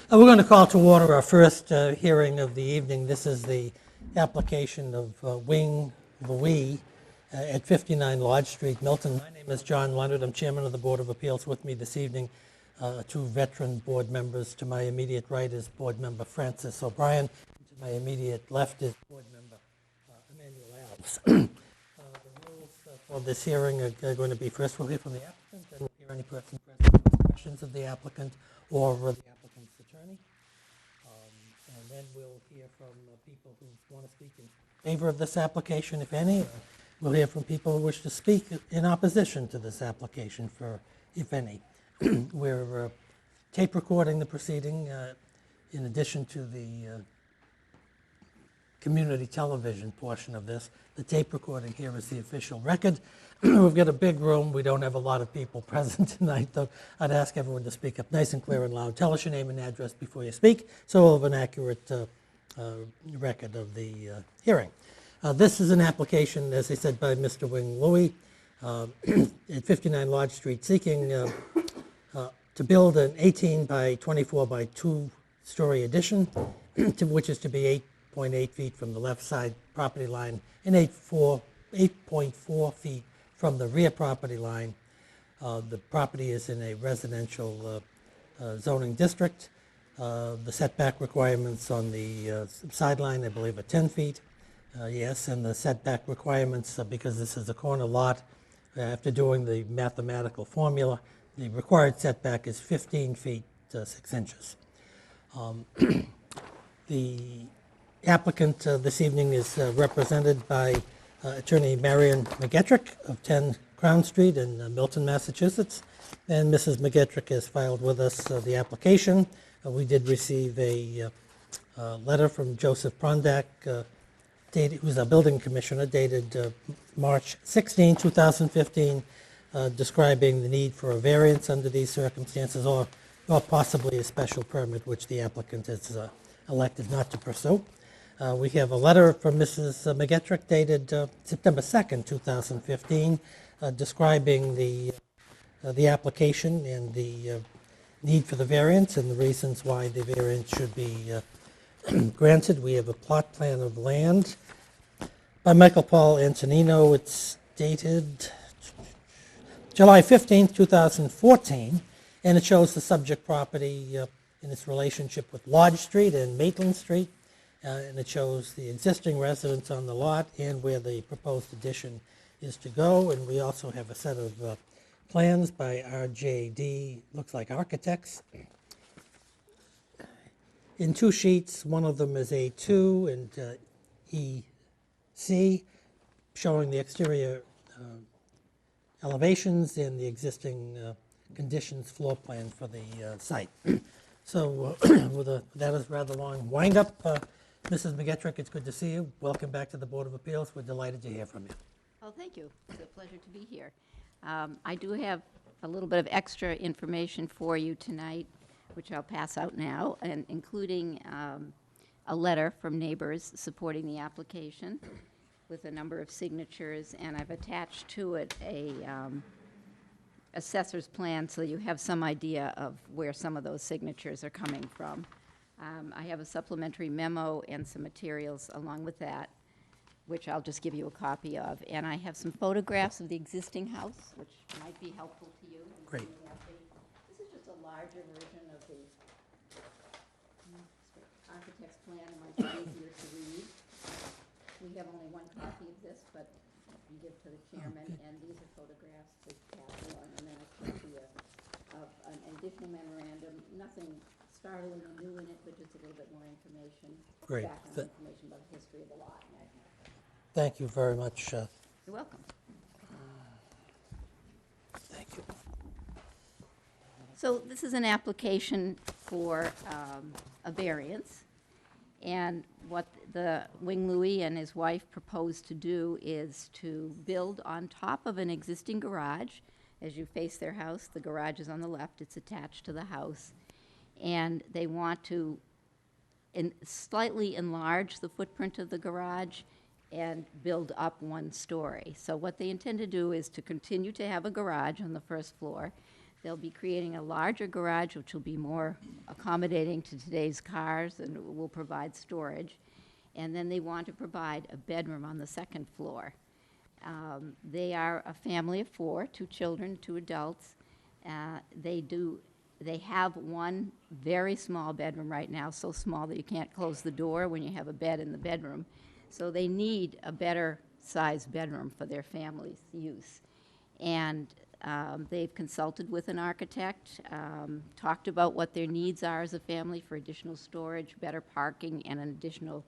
We're going to call to order our first hearing of the evening. This is the application of Wing Louis at 59 Lodge Street, Milton. My name is John Leonard. I'm chairman of the Board of Appeals. With me this evening, two veteran board members. To my immediate right is board member Francis O'Brien. To my immediate left is board member Emmanuel Alves. The rules for this hearing are going to be, first we'll hear from the applicant, then we'll hear any person present with questions of the applicant or the applicant's attorney. And then we'll hear from people who want to speak in favor of this application, if any. We'll hear from people who wish to speak in opposition to this application, for if any. We're tape recording the proceeding in addition to the community television portion of this. The tape recording here is the official record. We've got a big room. We don't have a lot of people present tonight, though. I'd ask everyone to speak up nice and clear and loud. Tell us your name and address before you speak, so we'll have an accurate record of the hearing. This is an application, as I said, by Mr. Wing Louis at 59 Lodge Street, seeking to build an 18 by 24 by 2-story addition, which is to be 8.8 feet from the left side property line and 8.4 feet from the rear property line. The property is in a residential zoning district. The setback requirements on the sideline, I believe, are 10 feet. Yes, and the setback requirements, because this is a corner lot, after doing the mathematical formula, the required setback is 15 feet 6 inches. The applicant this evening is represented by attorney Marion McGettrick of 10 Crown Street in Milton, Massachusetts. And Mrs. McGettrick has filed with us the application. We did receive a letter from Joseph Prondak, who's our building commissioner, dated March 16, 2015, describing the need for a variance under these circumstances, or possibly a special permit, which the applicant has elected not to pursue. We have a letter from Mrs. McGettrick dated September 2nd, 2015, describing the application and the need for the variance and the reasons why the variance should be granted. We have a plot plan of land by Michael Paul Antonino. It's dated July 15th, 2014, and it shows the subject property in its relationship with Lodge Street and Maitland Street, and it shows the existing residence on the lot and where the proposed addition is to go. And we also have a set of plans by RJD, looks like architects, in 2 sheets. One of them is A2 and EC, showing the exterior elevations and the existing conditions floor plan for the site. So that is rather long wind-up. Mrs. McGettrick, it's good to see you. Welcome back to the Board of Appeals. We're delighted to hear from you. Oh, thank you. It's a pleasure to be here. I do have a little bit of extra information for you tonight, which I'll pass out now, and including a letter from neighbors supporting the application with a number of signatures, and I've attached to it a assessor's plan so you have some idea of where some of those signatures are coming from. I have a supplementary memo and some materials along with that, which I'll just give you a copy of. And I have some photographs of the existing house, which might be helpful to you. Great. This is just a larger version of the architect's plan. It might be easier to read. We have only one copy of this, but you give to the chairman, and these are photographs to pass along, and then a copy of an additional memorandum. Nothing startling or new in it, but just a little bit more information. Great. Background information about the history of the lot. Thank you very much. You're welcome. Thank you. So this is an application for a variance, and what the Wing Louis and his wife propose to do is to build on top of an existing garage. As you face their house, the garage is on the left, it's attached to the house, and they want to slightly enlarge the footprint of the garage and build up 1 story. So what they intend to do is to continue to have a garage on the first floor. They'll be creating a larger garage, which will be more accommodating to today's cars and will provide storage. And then they want to provide a bedroom on the second floor. They are a family of 4, 2 children, 2 adults. They have one very small bedroom right now, so small that you can't close the door when you have a bed in the bedroom. So they need a better sized bedroom for their family's use. And they've consulted with an architect, talked about what their needs are as a family for additional storage, better parking, and an additional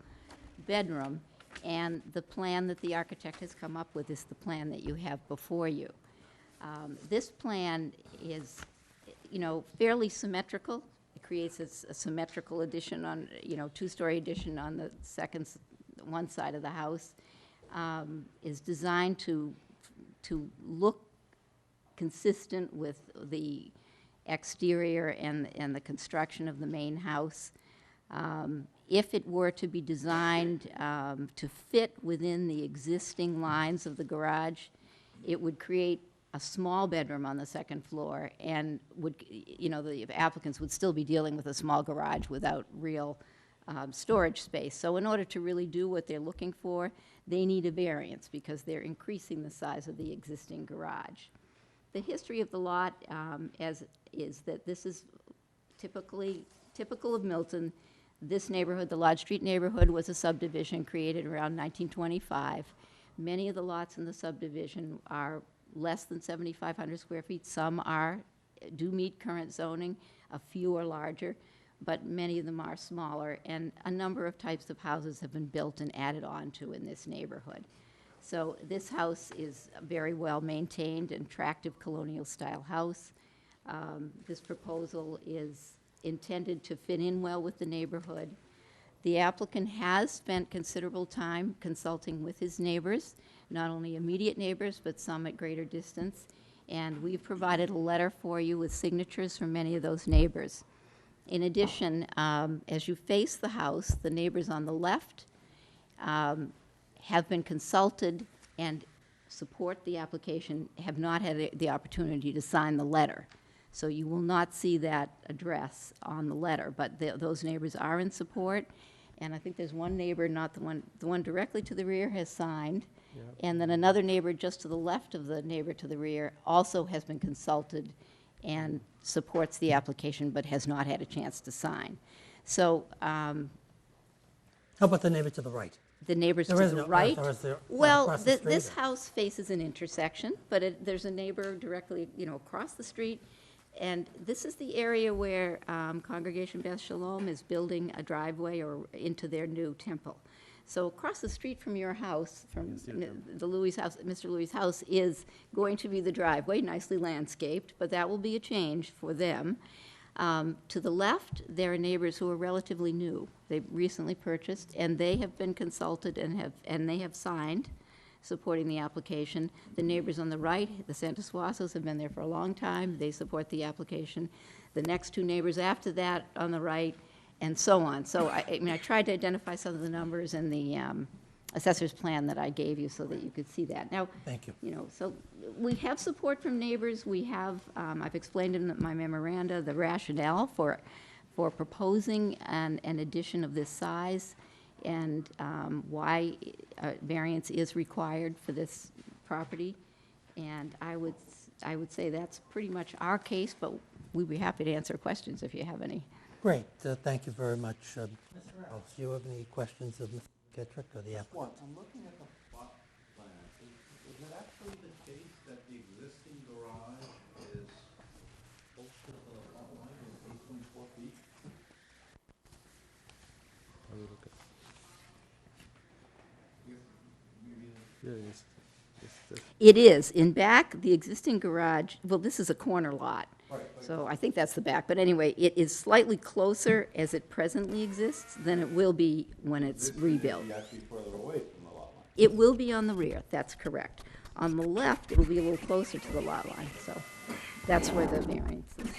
bedroom. And the plan that the architect has come up with is the plan that you have before you. This plan is, fairly symmetrical. It creates a symmetrical addition on, 2-story addition on the one side of the house. Is designed to look consistent with the exterior and the construction of the main house. If it were to be designed to fit within the existing lines of the garage, it would create a small bedroom on the second floor, and the applicants would still be dealing with a small garage without real storage space. So in order to really do what they're looking for, they need a variance because they're increasing the size of the existing garage. The history of the lot is that this is typical of Milton. This neighborhood, the Lodge Street neighborhood, was a subdivision created around 1925. Many of the lots in the subdivision are less than 7,500 square feet. Some do meet current zoning. A few are larger, but many of them are smaller. And a number of types of houses have been built and added on to in this neighborhood. So this house is a very well maintained and attractive colonial style house. This proposal is intended to fit in well with the neighborhood. The applicant has spent considerable time consulting with his neighbors, not only immediate neighbors, but some at greater distance. And we've provided a letter for you with signatures from many of those neighbors. In addition, as you face the house, the neighbors on the left have been consulted and support the application, have not had the opportunity to sign the letter. So you will not see that address on the letter, but those neighbors are in support. And I think there's one neighbor, not the one directly to the rear, has signed. Yep. And then another neighbor just to the left of the neighbor to the rear also has been consulted and supports the application, but has not had a chance to sign. So How about the neighbor to the right? the neighbors to There is the no, right. or is there Well, across the street? this house faces an intersection, but there's a neighbor directly, across the street. And this is the area where Congregation Beth Shalom is building a driveway or into their new temple. So across the street from your house, from the Louis' house, Mr. Louis' house, is going to be the driveway, nicely landscaped, but that will be a change for them. To the left, there are neighbors who are relatively new. They've recently purchased, and they have been consulted and they have signed, supporting the application. The neighbors on the right, the Santos have been there for a long time. They support the application. The next 2 neighbors after that on the right, and so on. So I tried to identify some of the numbers in the assessor's plan that I gave you so that you could see that. Now, Thank you. So we have support from neighbors. We have, I've explained in my memoranda the rationale for proposing an addition of this size and why variance is required for this property. And I would say that's pretty much our case, but we'd be happy to answer questions if you have any. Great, thank you very much. Mr. Reynolds, do you have any questions of Mr. Getrick or the applicant? One, I'm looking at the plot plan. Is it actually the case that the existing garage is close to the lot line of 8.4 feet? It is. In back, the existing garage, well, this is a corner lot. Right. So I think that's the back. But anyway, it is slightly closer as it presently exists than it will be when it's rebuilt. This is actually further away from the lot line. It will be on the rear, that's correct. On the left, it will be a little closer to the lot line, so that's where the variance is.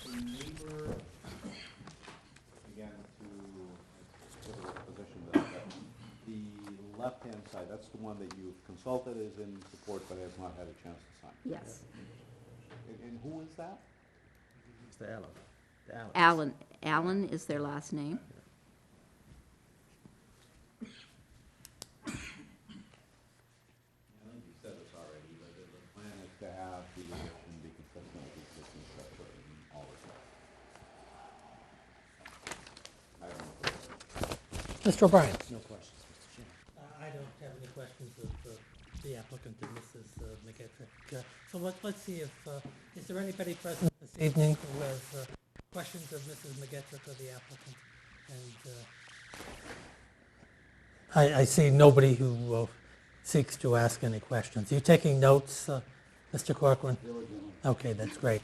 The neighbor, again, to sort of position that the left-hand side, that's the one that you've consulted is in support but has not had a chance to sign. Yes. And who is that? Mr. Allen. The Allens. Allen. Allen is their last name. I think you said this already, but the plan is to have the addition be consistent with the existing structure in all respects. I don't know. Mr. O'Brien? No questions, Mr. Chairman. I don't have any questions of the applicant and Mrs. McGettrick. So let's see if, is there anybody present this evening who has questions of Mrs. McGettrick or the applicant? And I see nobody who seeks to ask any questions. Are you taking notes, Mr. Corcoran? Okay, that's great.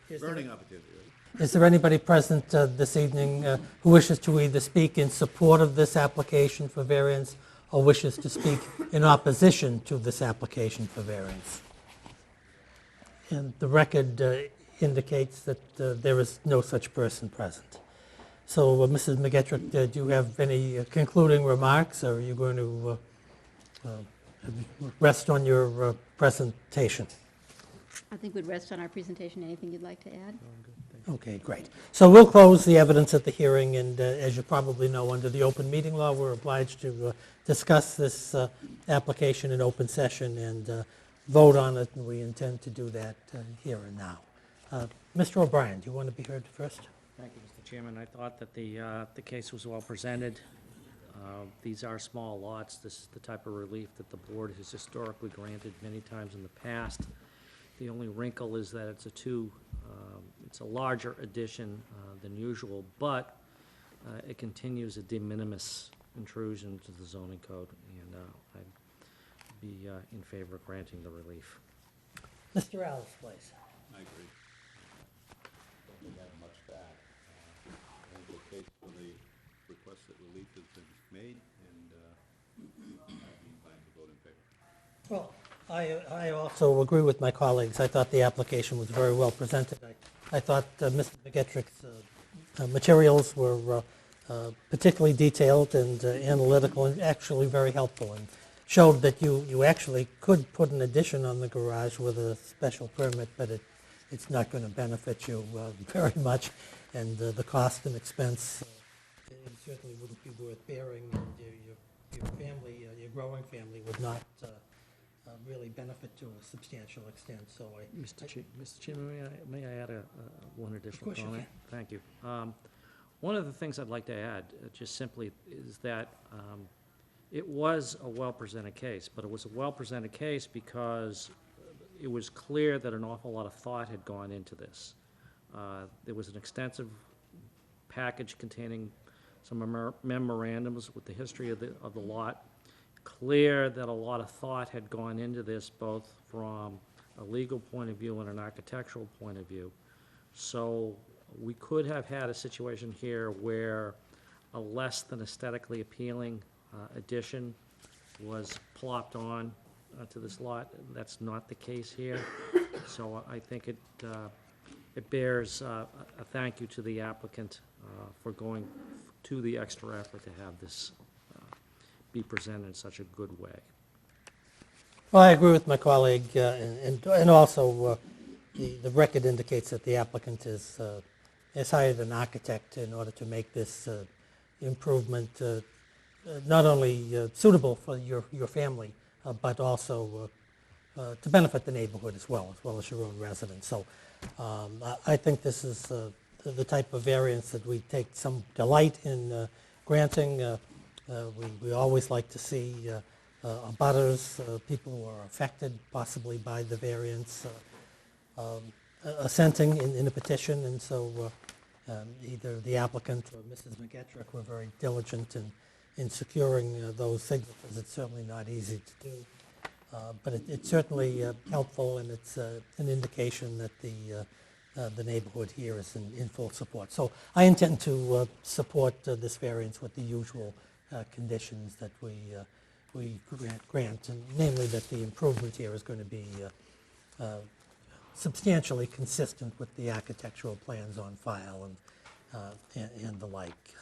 Is there- Learning opportunity, right? Is there anybody present this evening who wishes to either speak in support of this application for variance or wishes to speak in opposition to this application for variance? And the record indicates that there is no such person present. So, Mrs. McGettrick, do you have any concluding remarks, or are you going to rest on your presentation? I think we'd rest on our presentation. Anything you'd like to add? Okay, great. So we'll close the evidence at the hearing, and as you probably know, under the open meeting law, we're obliged to discuss this application in open session and vote on it, and we intend to do that here and now. Mr. O'Brien, do you want to be heard first? Thank you, Mr. Chairman. I thought that the case was well presented. These are small lots. This is the type of relief that the board has historically granted many times in the past. The only wrinkle is that it's a larger addition than usual, but it continues a de minimis intrusion into the zoning code, and I'd be in favor of granting the relief. Mr. Alice, please. I agree. Don't think I have much to add. I think the case for the request that relief has been made, and I'd be inclined to vote in favor. Well, I also agree with my colleagues. I thought the application was very well presented. I thought Mr. McGettrick's materials were particularly detailed and analytical and actually very helpful, and showed that you actually could put an addition on the garage with a special permit, but it's not going to benefit you very much, and the cost and expense it certainly wouldn't be worth bearing, and your family, your growing family would not really benefit to a substantial extent. So Mr. Chairman, may I add one additional course you comment? Thank you. One of the things I'd like to add, just simply, is that it was a well-presented case, but it was a well-presented case because it was clear that an awful lot of thought had gone into this. There was an extensive package containing some memorandums with the history of the lot. Clear that a lot of thought had gone into this, both from a legal point of view and an architectural point of view. So we could have had a situation here where a less than aesthetically appealing addition was plopped on to this lot. That's not the case here. So I think it bears a thank you to the applicant for going to the extra effort to have this be presented in such a good way. Well, I agree with my colleague, and also the record indicates that the applicant has hired an architect in order to make this improvement not only suitable for your family, but also to benefit the neighborhood as well as your own residents. So I think this is the type of variance that we take some delight in granting. We always like to see abutters, people who are affected possibly by the variance, assenting in a petition, and so either the applicant or Mrs. McGettrick were very diligent in securing those signatures. It's certainly not easy to do, but it's certainly helpful, and it's an indication that the neighborhood here is in full support. So I intend to support this variance with the usual conditions that we grant, and namely that the improvement here is going to be substantially consistent with the architectural plans on file and the like.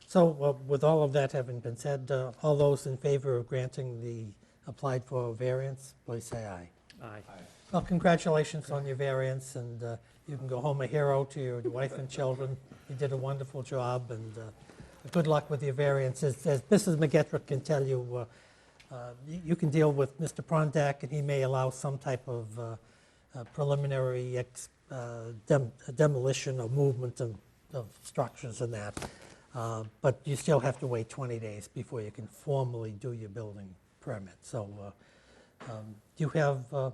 So with all of that having been said, all those in favor of granting the applied for variance, please say aye. Aye. Well, congratulations on your variance, and you can go home a hero to your wife and children. You did a wonderful job, and good luck with your variance. As Mrs. McGettrick can tell you, you can deal with Mr. Prondak, and he may allow some type of preliminary demolition or movement of structures and that. But you still have to wait 20 days before you can formally do your building permit. So do you have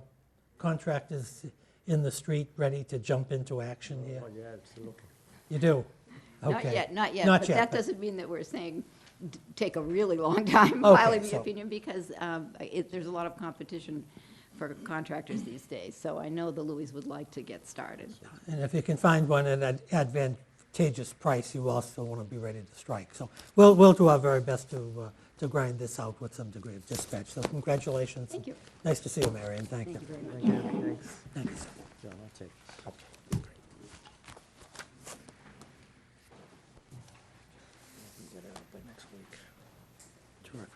contractors in the street ready to jump into action here? Oh, yeah, absolutely. You do? Not Okay. yet, not yet. Not But yet, that but- doesn't mean that we're saying take a really long time Okay, filing the so- opinion, because there's a lot of competition for contractors these days. So I know the Louis would like to get started. And if you can find one at an advantageous price, you also want to be ready to strike. So we'll do our very best to grind this out with some degree of dispatch. So congratulations. Thank you. Nice to see you, Marion. Thank you. Thank you very much. Thank you, thanks. Thanks. John, I'll take this. Okay, great. Get it out by next week. Terrific.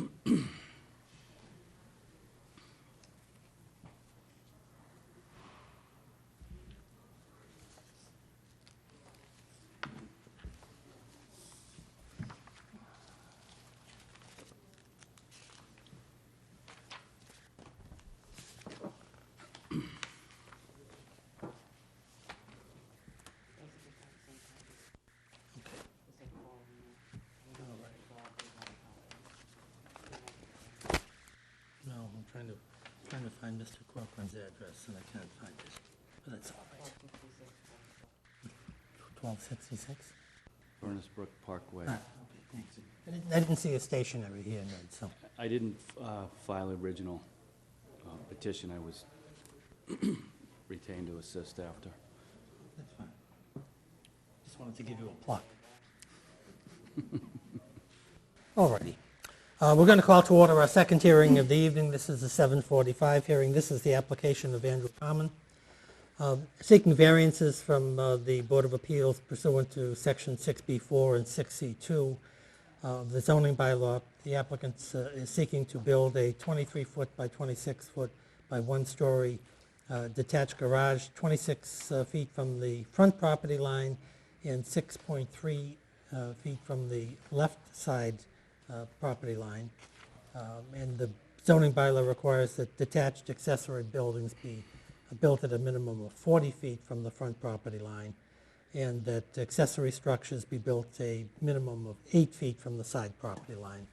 Thank you. No, I'm trying to find Mr. Corcoran's address, and I can't find it, but that's all right. 1266? Furnace Brook Parkway. Ah, okay, thanks. I didn't see a stationery here, Ned, so. I didn't file original petition. I was retained to assist after. That's fine. Just wanted to give you a pluck. All righty. We're going to call to order our second hearing of the evening. This is the 7:45 hearing. This is the application of Andrew Common, seeking variances from the Board of Appeals pursuant to Section 6B4 and 6C2 of the zoning bylaw. The applicant is seeking to build a 23-foot by 26-foot by one-story detached garage, 26 feet from the front property line and 6.3 feet from the left side property line. And the zoning bylaw requires that detached accessory buildings be built at a minimum of 40 feet from the front property line, and that accessory structures be built a minimum of 8 feet from the side property line.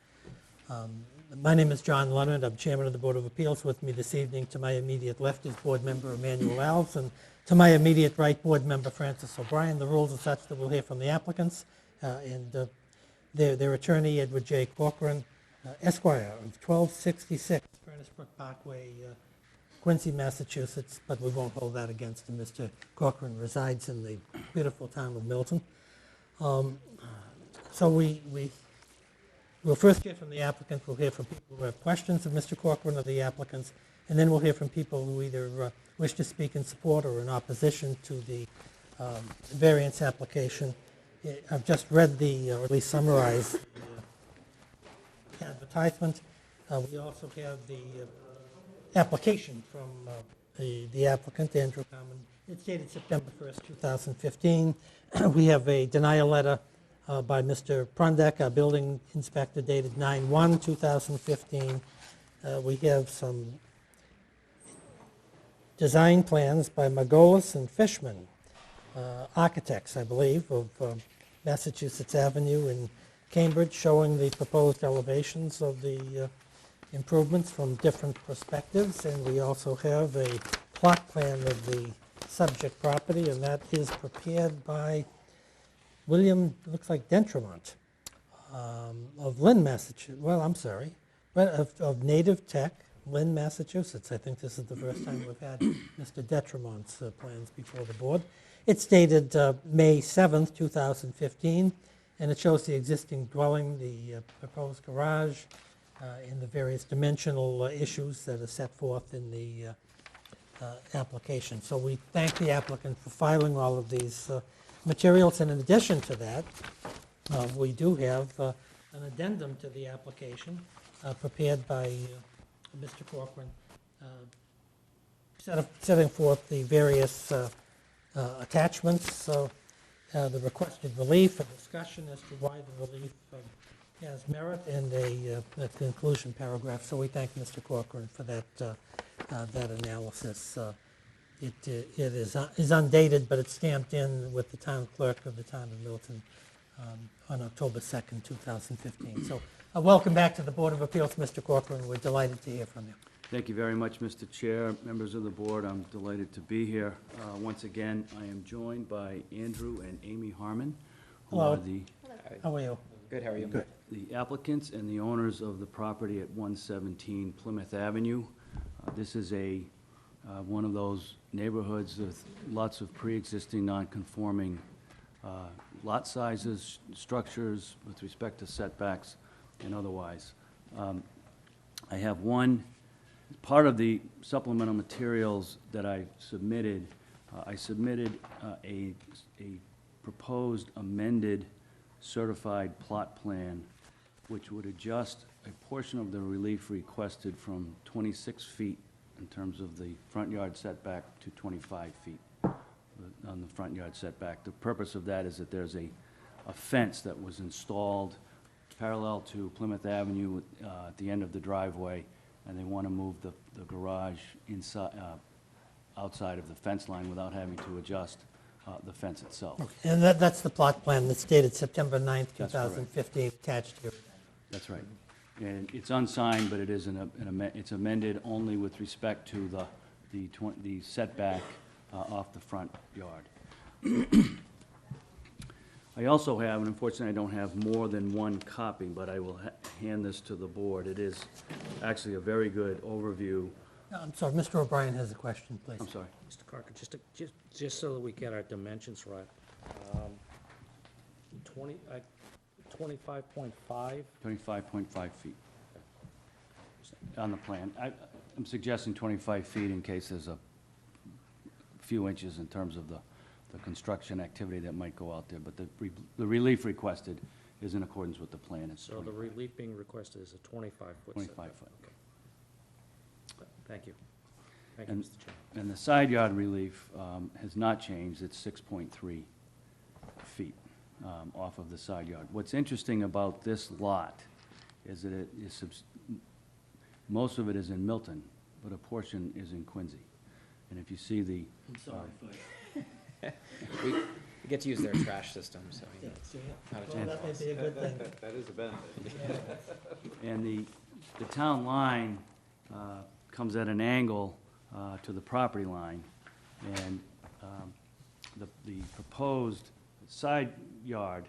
My name is John Leonard. I'm chairman of the Board of Appeals. With me this evening, to my immediate left is board member Emmanuel Alves, and to my immediate right, board member Francis O'Brien. The rules are such that we'll hear from the applicants and their attorney, Edward J. Corcoran, Esquire, of 1266 Furnace Brook Parkway, Quincy, Massachusetts, but we won't hold that against him. Mr. Corcoran resides in the beautiful town of Milton. So we'll first hear from the applicant. We'll hear from people who have questions of Mr. Corcoran or the applicants, and then we'll hear from people who either wish to speak in support or in opposition to the variance application. I've just read or at least summarized the advertisement. We also have the application from the applicant, Andrew Carmen. It's dated September 1st, 2015. We have a denial letter by Mr. Prundek, our building inspector, dated 9/1/2015. We have some design plans by Margolis and Fishman, architects, I believe, of Massachusetts Avenue in Cambridge, showing the proposed elevations of the improvements from different perspectives. And we also have a plot plan of the subject property, and that is prepared by William, looks like Dentremont, of Lynn, Massachusetts. Well, I'm sorry, but of Native Tech, Lynn, Massachusetts. I think this is the first time we've had Mr. Detremont's plans before the board. It's dated May 7th, 2015, and it shows the existing dwelling, the proposed garage, and the various dimensional issues that are set forth in the application. So we thank the applicant for filing all of these materials, and in addition to that, we do have an addendum to the application prepared by Mr. Corcoran, setting forth the various attachments, the requested relief, a discussion as to why the relief has merit, and a conclusion paragraph. So we thank Mr. Corcoran for that analysis. It is undated, but it's stamped in with the town clerk of the town of Milton on October 2nd, 2015. So welcome back to the Board of Appeals, Mr. Corcoran. We're delighted to hear from you. Thank you very much, Mr. Chair, members of the board. I'm delighted to be here. Once again, I am joined by Andrew and Amy Harmon, who Hello. are the How are you? Good, how are you? Good. the applicants and the owners of the property at 117 Plymouth Avenue. This is one of those neighborhoods with lots of pre-existing non-conforming lot sizes, structures with respect to setbacks and otherwise. I have part of the supplemental materials that I submitted a proposed amended certified plot plan which would adjust a portion of the relief requested from 26 feet in terms of the front yard setback to 25 feet on the front yard setback. The purpose of that is that there's a fence that was installed parallel to Plymouth Avenue at the end of the driveway, and they want to move the garage inside, outside of the fence line without having to adjust the fence itself. Okay. And that's the plot plan that's dated September 9th, That's correct. 2015, attached here. That's right. And it's unsigned, but it is it's amended only with respect to the setback off the front yard. I also have, and unfortunately I don't have more than one copy, but I will hand this to the board. It is actually a very good overview. I'm sorry, Mr. O'Brien has a question, please. I'm sorry. Mr. Corcoran, just so that we get our dimensions right, 25.5, 25.5 feet on the plan. I'm suggesting 25 feet in case there's a few inches in terms of the construction activity that might go out there, but the relief requested is in accordance with the plan. It's so the relief being requested is a 25-foot 25 setback. foot. Okay. Thank you. Thank you, And, Mr. Chairman. and the side yard relief has not changed. It's 6.3 feet off of the side yard. What's interesting about this lot is that most of it is in Milton, but a portion is in Quincy. And if you see the... I'm sorry. We get to use their trash system, so. Yeah, see, Not a well, chance. that may be a good thing. That is a benefit. And the town line comes at an angle to the property line, and the proposed side yard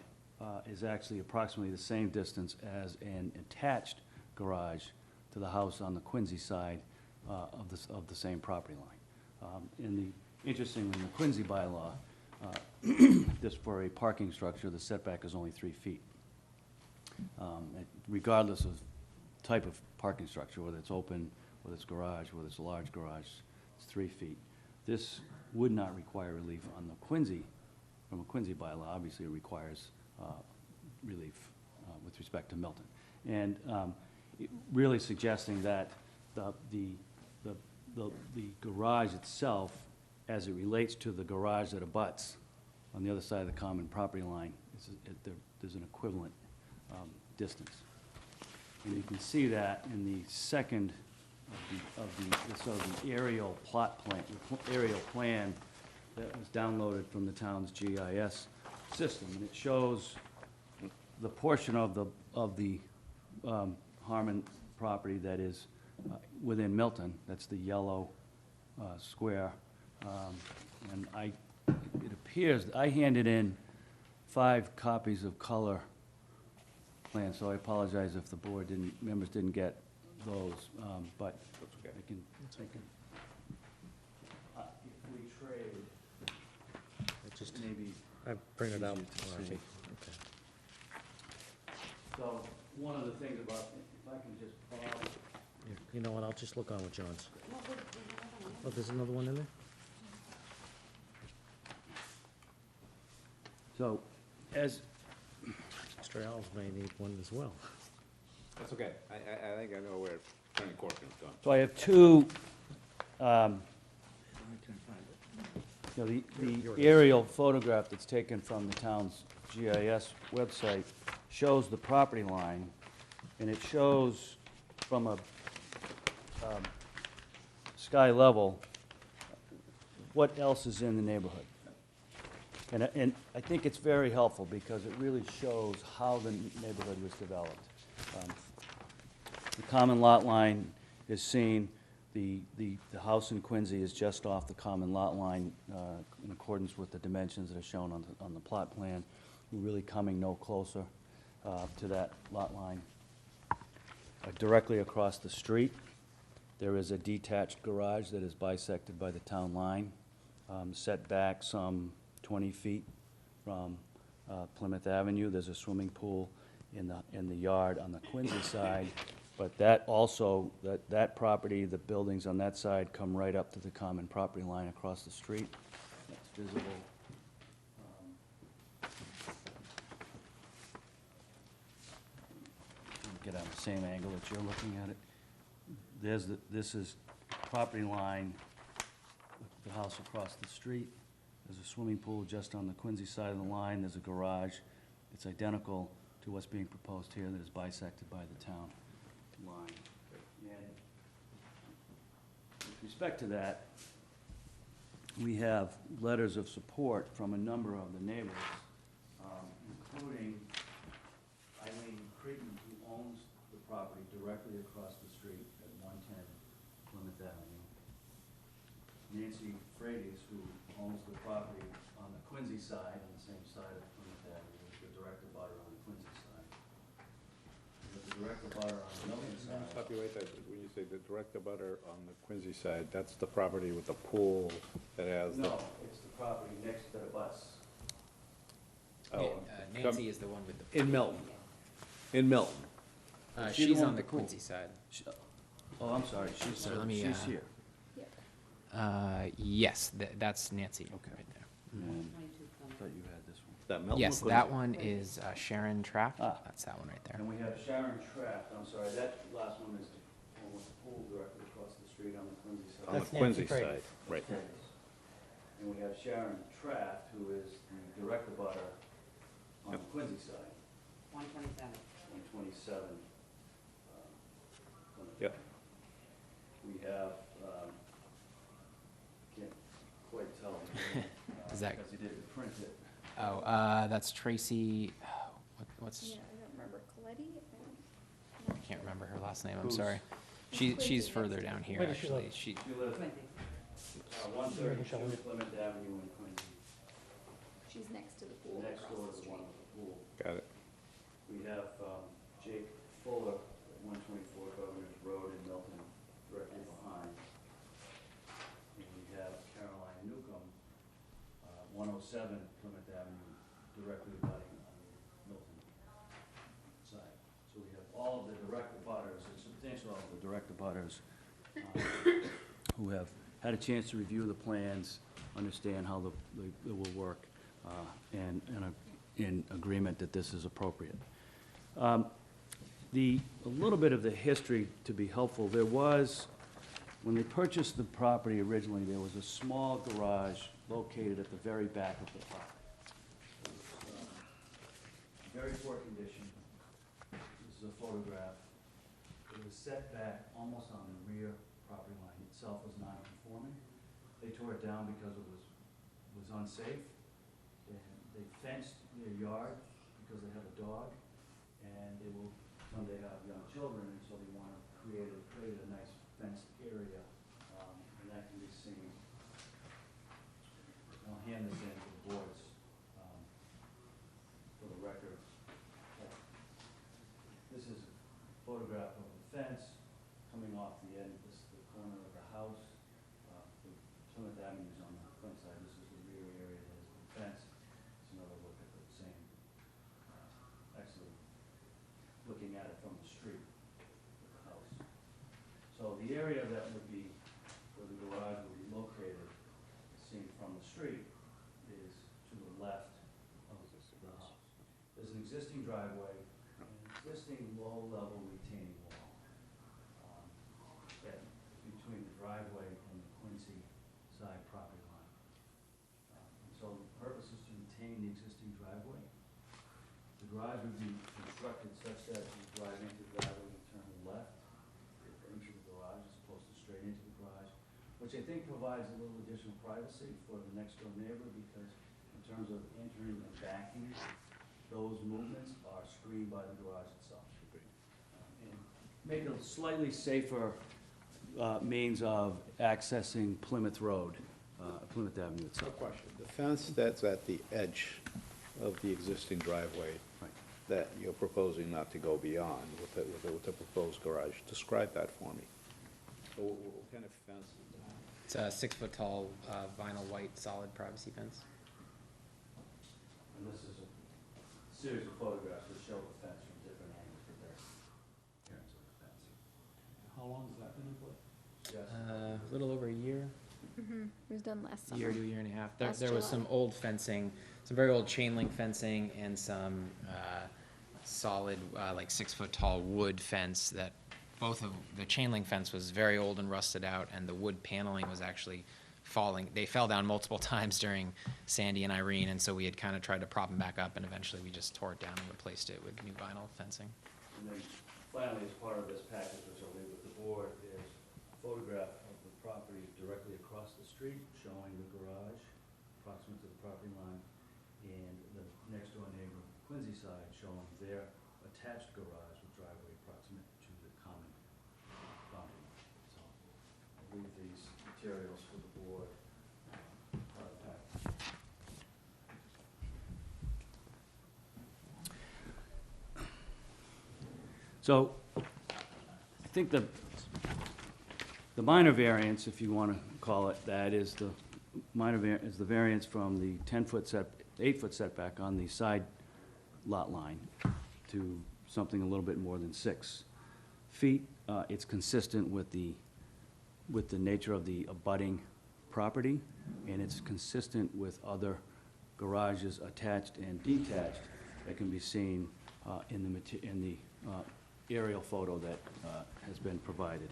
is actually approximately the same distance as an attached garage to the house on the Quincy side of the same property line. Interestingly, in the Quincy bylaw, just for a parking structure, the setback is only 3 feet. Regardless of type of parking structure, whether it's open, whether it's garage, whether it's a large garage, it's 3 feet. This would not require relief on the Quincy, from a Quincy bylaw. Obviously, it requires relief with respect to Milton. And really suggesting that the garage itself, as it relates to the garage that abuts on the other side of the common property line, there's an equivalent distance. And you can see that in the second of the aerial plot plan, aerial plan that was downloaded from the town's GIS system. And it shows the portion of the Harmon property that is within Milton. That's the yellow square. And it appears, I handed in 5 copies of color plans, so I apologize if the board members didn't get those, but I can, if we trade, Just, maybe, I printed out. Easier to see. Okay. so, one of the things about, if I can just pause. You know what, I'll just look on with John's. Oh, there's another one in there? So, as, Mr. Alves may need one as well. That's okay. I think I know where Attorney Corcoran's gone. so I have two, the aerial photograph that's taken from the town's GIS website shows the property line, and it shows from a sky level what else is in the neighborhood. And I think it's very helpful because it really shows how the neighborhood was developed. The common lot line is seen, the house in Quincy is just off the common lot line in accordance with the dimensions that are shown on the plot plan. We're really coming no closer to that lot line. Directly across the street, there is a detached garage that is bisected by the town line, set back some 20 feet from Plymouth Avenue. There's a swimming pool in the yard on the Quincy side, but that also, that property, the buildings on that side come right up to the common property line across the street. That's visible. Get on the same angle that you're looking at it. This is property line, the house across the street. There's a swimming pool just on the Quincy side of the line. There's a garage. It's identical to what's being proposed here that is bisected by the town line. And with respect to that, we have letters of support from a number of the neighbors, including Eileen Creighton, who owns the property directly across the street at 110 Plymouth Avenue. Nancy Frades, who owns the property on the Quincy side, on the same side of Plymouth Avenue, the direct abutter on the Quincy side. The direct abutter on the Milton side. Stop you right there. When you say the direct abutter on the Quincy side, that's the property with the pool that has the... No, it's the property next to the bus. Oh, Nancy is the one with the. in Milton. In Milton. Is she the She's one on with the the pool? Quincy side. Oh, I'm sorry, she's let me, she's here. Yes, that's Nancy. Okay. Right there. And I thought you had this one. That Milton? Yes, or that Quincy? one is Sharon Trapp. Ah. That's that one right there. And we have Sharon Trapp, I'm sorry, that last one is the one with the pool directly across the street on the Quincy side. On the That's Quincy Nancy Creighton. side, right. And we have Sharon Trapp, who is the direct abutter on the Quincy side, 127. 127. Yep. We have, can't quite tell. Is that- Because he didn't print it. Oh, that's Tracy. What's? Yeah, I don't remember. Coletti? I can't remember her last name. I'm Who's- sorry. She's further down here Where does she actually. live? She. You live Quincy. 132 Plymouth Avenue in Quincy, She's next to the pool next door across to the the one street. with the pool. Got it. We have Jake Fuller at 124 Governor's Road in Milton, directly behind. And we have Caroline Newcomb, 107 Plymouth Avenue, directly abutting on the Milton side. So we have all of the direct abutters, a substantial of the direct abutters, who have had a chance to review the plans, understand how it will work, and in agreement that this is appropriate. A little bit of the history to be helpful, there was when they purchased the property originally, there was a small garage located at the very back of the property. It was, very poor condition. This is a photograph. It was set back almost on the rear property line. Itself was non-conforming. They tore it down because it was unsafe. And they fenced their yard because they have a dog, and they will someday have young children, and so they want to create a nice fenced area, and that can be seen. I'll hand this in to the boards for the record. This is a photograph of the fence coming off the end, this is the corner of the house. The Plymouth Avenue is on the front side, this is the rear area that is the fence. It's another look at the same, actually looking at it from the street of the house. So the area that would be, where the garage would be located, seen from the street, is to the left of the house. There's an existing driveway, an existing low-level retaining wall between the driveway and the Quincy side property line. And so the purpose is to retain the existing driveway. The garage would be constructed such that you drive into the driveway and turn left into the garage as opposed to straight into the garage, which I think provides a little additional privacy for the next door neighbor, because in terms of entering and backing, those movements are screened by the garage itself. And make a slightly safer means of accessing Plymouth Road, Plymouth Avenue So itself. question, the fence that's at the edge of the existing driveway Right. that you're proposing not to go beyond with the proposed garage, describe that for me. So what kind of fence is that? It's a 6-foot-tall vinyl white solid privacy fence. And this is a series of photographs that show the fence from different angles for their appearance of the fence. How long has that been in place? Yes. A little over a year, It was done last summer. year to a year and a half. There, Last there was some July. old fencing, some very old chain link fencing, and some solid, like 6-foot-tall wood fence that both of, the chain link fence was very old and rusted out, and the wood paneling was actually falling. They fell down multiple times during Sandy and Irene, and so we had kind of tried to prop them back up, and eventually we just tore it down and replaced it with new vinyl fencing. And then finally, as part of this package, which I'll leave with the board, is a photograph of the property directly across the street, showing the garage approximate to the property line, and the next door neighbor, Quincy side, showing their attached garage with driveway approximate to the common boundary line. So I'll leave these materials for the board, part of the package. So, I think the minor variance, if you want to call it that, is the is the variance from the 8-foot setback on the side lot line to something a little bit more than 6 feet. It's consistent with the nature of the abutting property, and it's consistent with other garages attached and detached that can be seen in the aerial photo that has been provided.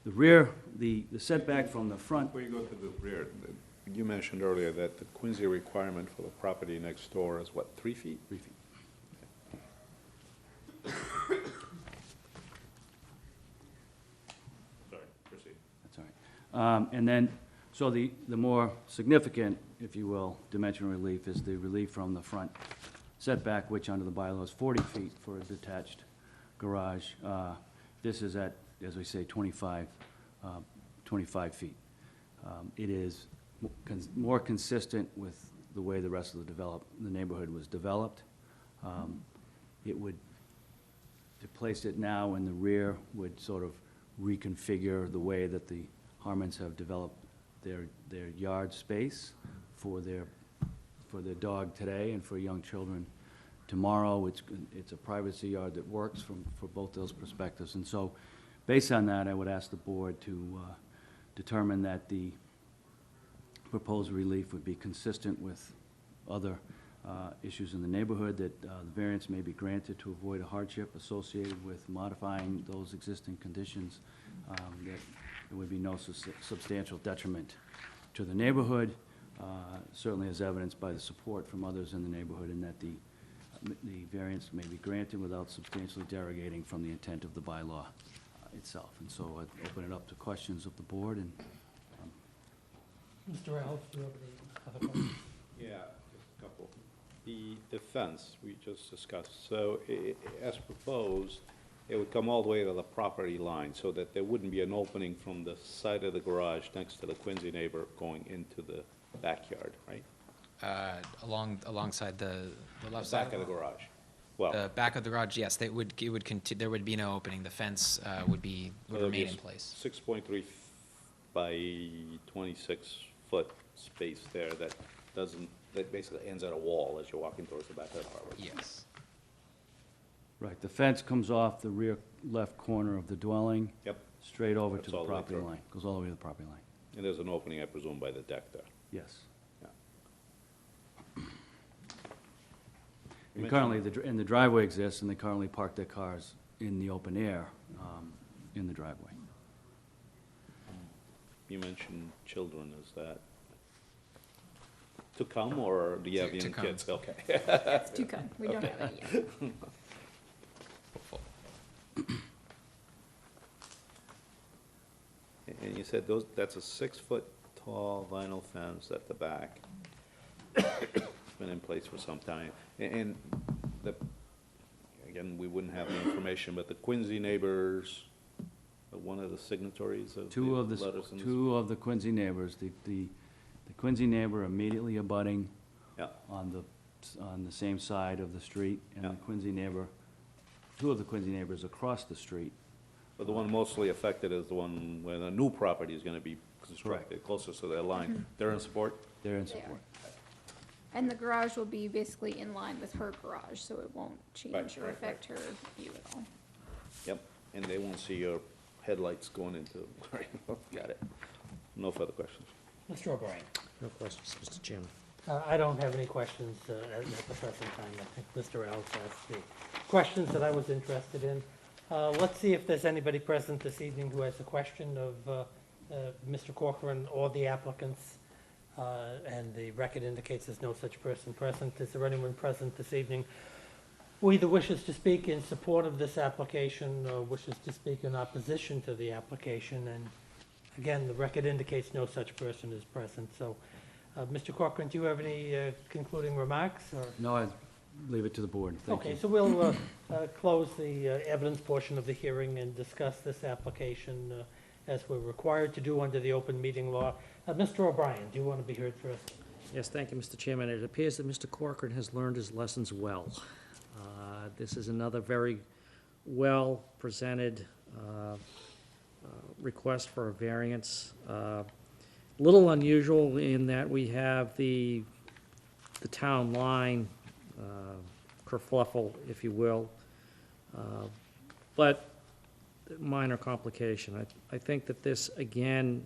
The rear, the setback from the front, Before you go to the rear, you mentioned earlier that the Quincy requirement for the property next door is what, 3 feet? 3 feet. Sorry, proceed. That's all right. And then, so the more significant, if you will, dimensional relief is the relief from the front setback, which under the bylaw is 40 feet for a detached garage. This is at, as we say, 25 feet. It is more consistent with the way the rest of the neighborhood was developed. It would, to place it now in the rear would sort of reconfigure the way that the Harmons have developed their yard space for their dog today and for young children tomorrow. It's a privacy yard that works for both those perspectives. And so, based on that, I would ask the board to determine that the proposed relief would be consistent with other issues in the neighborhood, that the variance may be granted to avoid a hardship associated with modifying those existing conditions, that there would be no substantial detriment to the neighborhood, certainly as evidenced by the support from others in the neighborhood, and that the variance may be granted without substantially derogating from the intent of the bylaw itself. And so I'd open it up to questions of the board, and Mr. Alves, do you have any other questions? Yeah, just a couple. The fence we just discussed, so as proposed, it would come all the way to the property line, so that there wouldn't be an opening from the side of the garage next to the Quincy neighbor going into the backyard, right? Alongside the left The side back of the garage. Well, The back of the garage, yes, there would be no opening. The fence would remain in place. 6.3 by 26 foot space there that basically ends at a wall as you're walking towards the back of the property. Yes. right, the fence comes off the rear left corner of the dwelling, Yep, straight over to That's the all the way property through. line, goes all the way to the property line. and there's an opening, I presume, by the deck there. Yes. Yeah. And currently, and the driveway exists, and they currently park their cars in the open air, in the driveway. You mentioned children, is that to come, or do you have To young come. kids? Okay. It's to come. We don't have any yet. Hopeful. And you said that's a 6-foot tall vinyl fence at the back. It's been in place for some time. And again, we wouldn't have the information, but the Quincy neighbors, one of the signatories of the Two of the Quincy neighbors, the Quincy neighbor immediately abutting Yeah, on the same side of the street, and the Yeah. Quincy neighbor, two of the Quincy neighbors across the street. but the one mostly affected is the one where the new property is gonna be constructed, closest to their line. They're in support? They're in They are. support. And the garage will be basically in line with her garage, so it won't change Right, or right, affect her view at all. Yep, and they won't see your headlights going into, got it. No further questions. Mr. O'Brien? No questions, Mr. Chairman. I don't have any questions at the present time. I think Mr. Alves asked the questions that I was interested in. Let's see if there's anybody present this evening who has a question of Mr. Corcoran or the applicants. And the record indicates there's no such person present. Is there anyone present this evening who either wishes to speak in support of this application or wishes to speak in opposition to the application? And again, the record indicates no such person is present. So, Mr. Corcoran, do you have any concluding remarks? Or? No, I leave it to the board. Thank you. Okay, so we'll close the evidence portion of the hearing and discuss this application as we're required to do under the open meeting law. Mr. O'Brien, do you want to be heard first? Yes, thank you, Mr. Chairman. It appears that Mr. Corcoran has learned his lessons well. This is another very well-presented request for a variance. Little unusual in that we have the town line kerfluffle, if you will, but minor complication. I think that this, again,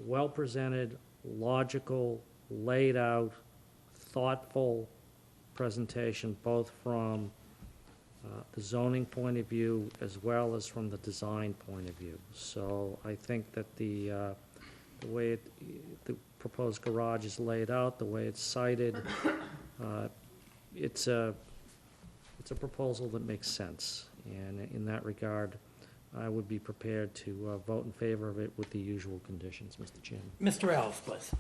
well-presented, logical, laid out, thoughtful presentation, both from the zoning point of view as well as from the design point of view. So I think that the way the proposed garage is laid out, the way it's cited, it's a proposal that makes sense. And in that regard, I would be prepared to vote in favor of it with the usual conditions, Mr. Chairman. Mr. Alves, please.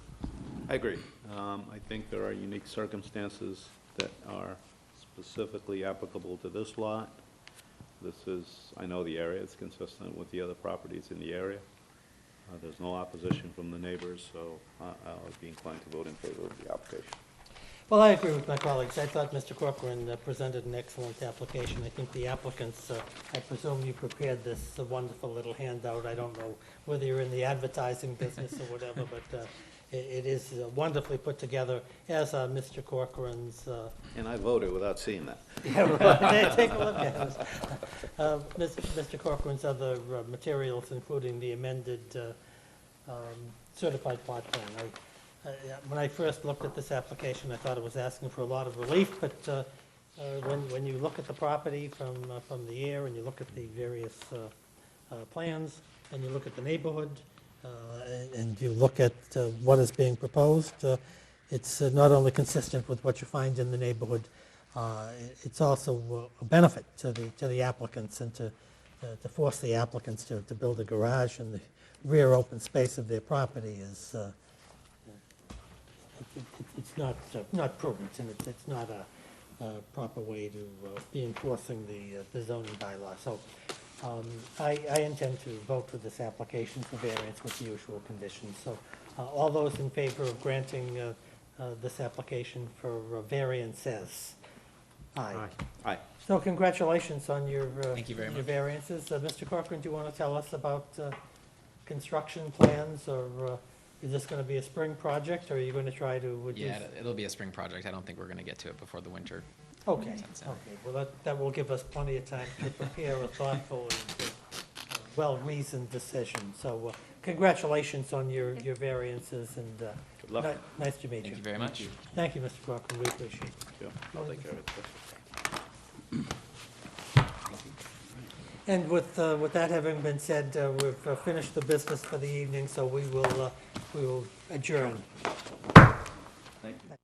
I agree. I think there are unique circumstances that are specifically applicable to this lot. This is, I know the area, it's consistent with the other properties in the area. There's no opposition from the neighbors, so I would be inclined to vote in favor of the application. Well, I agree with my colleagues. I thought Mr. Corcoran presented an excellent application. I think the applicants, I presume you prepared this wonderful little handout. I don't know whether you're in the advertising business or whatever, but it is wonderfully put together, as are Mr. Corcoran's. And I voted without seeing that. Take a look at it. Mr. Corcoran's other materials, including the amended certified plot plan. Yeah, when I first looked at this application, I thought it was asking for a lot of relief, but when you look at the property from the air, and you look at the various plans, and you look at the neighborhood, and you look at what is being proposed, it's not only consistent with what you find in the neighborhood, it's also a benefit to the applicants, and to force the applicants to build a garage in the rear open space of their property is, it's not prudent, and it's not a proper way to be enforcing the zoning bylaw. So I intend to vote for this application for variance with the usual conditions. So all those in favor of granting this application for variance says aye. Aye. So congratulations on your Thank you very your much. variances. Mr. Corcoran, do you want to tell us about construction plans, or is this going to be a spring project, or are you going to try to reduce? Yeah, it'll be a spring project. I don't think we're gonna get to it before the winter. Okay, Sense, yeah. okay. Well, that will give us plenty of time to prepare a thoughtful and well-reasoned decision. So congratulations on your variances, and Good luck. nice to meet you. Thank you very much. Thank you, Mr. Corcoran. We appreciate it. Yeah, I'll take care of it. And with that having been said, we've finished the business for the evening, so we will adjourn. Thank you.